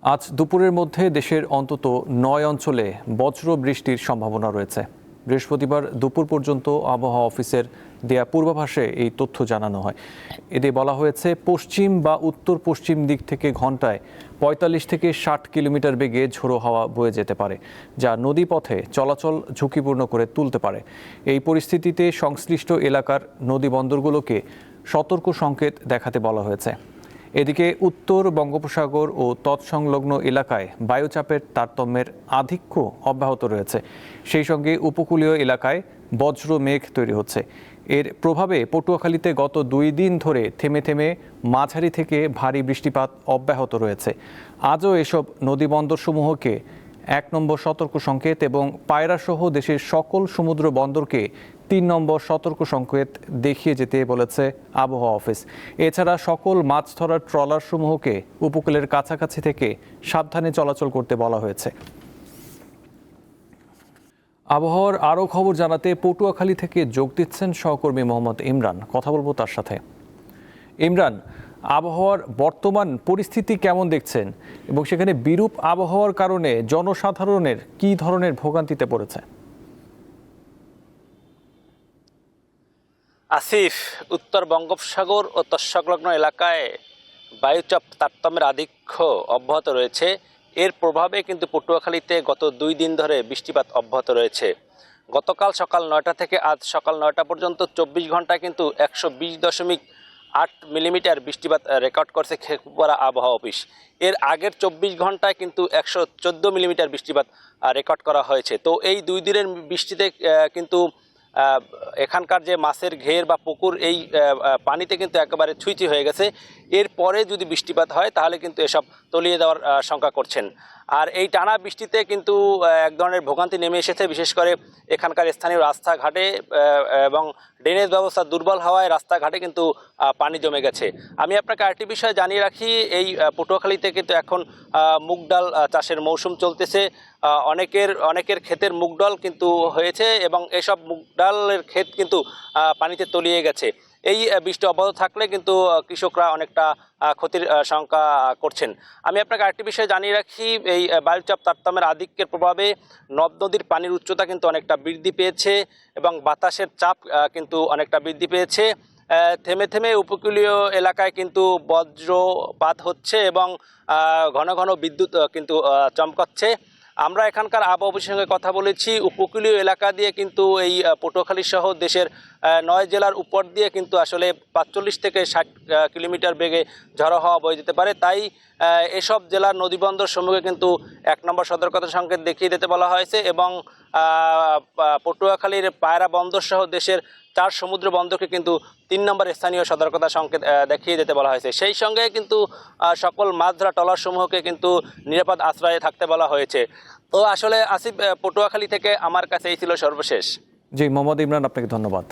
আজ দুপুরের মধ্যে দেশের অন্তত ৯ অঞ্চলে বজ্র বৃষ্টির সম্ভাবনা রয়েছে। বৃহস্পতিবার দুপুর পর্যন্ত আবহাওয়া অফিসের দেয়া পূর্বাভাসে এই তথ্য জানানো হয়। এতে বলা হয়েছে পশ্চিম বা উত্তর পশ্চিম দিক থেকে ঘন্টায় ৪৫ থেকে ৬০ কিলোমিটার বেগে ঝোড়ো হাওয়া বয়ে যেতে পারে, যা নদীপথে চলাচল ঝুঁকিপূর্ণ করে তুলতে পারে। এই পরিস্থিতিতে সংশ্লিষ্ট এলাকার নদী বন্দরগুলোকে সতর্ক সংকেত দেখাতে বলা হয়েছে। এদিকে উত্তর বঙ্গোপসাগর ও তৎসংলগ্ন এলাকায় বায়ুচাপের তারতম্যের আধিক্য অব্যাহত রয়েছে। সেই সঙ্গে উপকূলীয় এলাকায় বজ্র মেঘ তৈরি হচ্ছে। এর প্রভাবে পটুয়াখালীতে গত ২ দিন ধরে থেমে থেমে মাঝারি থেকে ভারী বৃষ্টিপাত অব্যাহত রয়েছে। আজও এসব নদীবন্দরসমূহকে ১ নম্বর সতর্ক সংকেত এবং পায়রাসহ দেশের সকল সমুদ্র বন্দরকে ৩ নম্বর সতর্ক সংকেত দেখিয়ে যেতে বলেছে আবহাওয়া অফিস। এছাড়া সকল মাছ ধরার ট্রলারসমূহকে উপকূলের কাছাকাছি থেকে সাবধানে চলাচল করতে বলা হয়েছে। আবহাওয়ার আরও খবর জানাতে পটুয়াখালী থেকে যোগ দিচ্ছেন সহকর্মী মোহাম্মদ ইমরান। কথা বলবো তার সাথে। ইমরান, আবহাওয়ার বর্তমান পরিস্থিতি কেমন দেখছেন এবং সেখানে বিরূপ আবহাওয়ার কারণে জনসাধারণের কী ধরনের ভোগান্তিতে পড়েছে? আসিফ, উত্তর বঙ্গোপসাগর ও তৎসংলগ্ন এলাকায় বায়ুচাপ তারতম্যের আধিক্য অব্যাহত রয়েছে। এর প্রভাবে কিন্তু পটুয়াখালীতে গত ২ দিন ধরে বৃষ্টিপাত অব্যাহত রয়েছে। গতকাল সকাল ৯টা থেকে আজ সকাল ৯টা পর্যন্ত ২৪ ঘন্টায় কিন্তু ১২০.৮ মিলিমিটার বৃষ্টিপাত রেকর্ড করছে খেপুপাড়া আবহাওয়া অফিস। এর আগের ২৪ ঘন্টায় কিন্তু ১১৪ মিলিমিটার বৃষ্টিপাত রেকর্ড করা হয়েছে। তো এই ২ দিনের বৃষ্টিতে কিন্তু এখানকার যে মাছের ঘের বা পুকুর এই পানিতে কিন্তু একেবারে ছুঁইচি হয়ে গেছে। এরপরে যদি বৃষ্টিপাত হয় তাহলে কিন্তু এসব তলিয়ে দেওয়ার শঙ্কা করছেন। আর এই টানা বৃষ্টিতে কিন্তু এক ধরনের ভোগান্তি নেমে এসেছে, বিশেষ করে এখানকার স্থানীয় রাস্তাঘাটে এবং ড্রেনেজ ব্যবস্থা দুর্বল হওয়ায় রাস্তাঘাটে কিন্তু পানি জমে গেছে। আমি আপনাকে আরেকটি বিষয় জানিয়ে রাখি, এই পটুয়াখালীতে কিন্তু এখন মুগ ডাল চাষের মৌসুম চলতেছে। অনেকের ক্ষেতের মুগ ডাল কিন্তু হয়েছে এবং এসব মুগ ডালের ক্ষেত কিন্তু পানিতে তলিয়ে গেছে। এই বৃষ্টি অব্যাহত থাকলে কিন্তু কৃষকরা অনেকটা ক্ষতির শঙ্কা করছেন। আমি আপনাকে আরেকটি বিষয় জানিয়ে রাখি, এই বায়ুচাপ তারতম্যের আধিক্যের প্রভাবে নদ নদীর পানির উচ্চতা কিন্তু অনেকটা বৃদ্ধি পেয়েছে এবং বাতাসের চাপ কিন্তু অনেকটা বৃদ্ধি পেয়েছে। থেমে থেমে উপকূলীয় এলাকায় কিন্তু বজ্রপাত হচ্ছে এবং ঘন ঘন বিদ্যুৎ কিন্তু চমকাচ্ছে। আমরা এখানকার আবহাওয়া অফিসের সঙ্গে কথা বলেছি, উপকূলীয় এলাকা দিয়ে কিন্তু এই পটুয়াখালী সহ দেশের ৯ জেলার উপর দিয়ে কিন্তু আসলে ৪৫ থেকে ৬০ কিলোমিটার বেগে ঝড়ো হাওয়া বয়ে যেতে পারে। তাই এসব জেলার নদীবন্দর সমূহে কিন্তু ১ নম্বর সতর্কতা সংকেত দেখিয়ে দিতে বলা হয়েছে এবং পটুয়াখালীর পায়রা বন্দর সহ দেশের ৪ সমুদ্র বন্দরকে কিন্তু ৩ নম্বর স্থানীয় সতর্কতা সংকেত দেখিয়ে দিতে বলা হয়েছে। সেই সঙ্গে কিন্তু সকল মাছ ধরা ট্রলার সমূহকে কিন্তু নিরাপদ আশ্রয়ে থাকতে বলা হয়েছে। তো আসলে আসিফ, পটুয়াখালী থেকে আমার কাছে এই ছিল সর্বশেষ। জি, মোহাম্মদ ইমরান, আপনাকে ধন্যবাদ।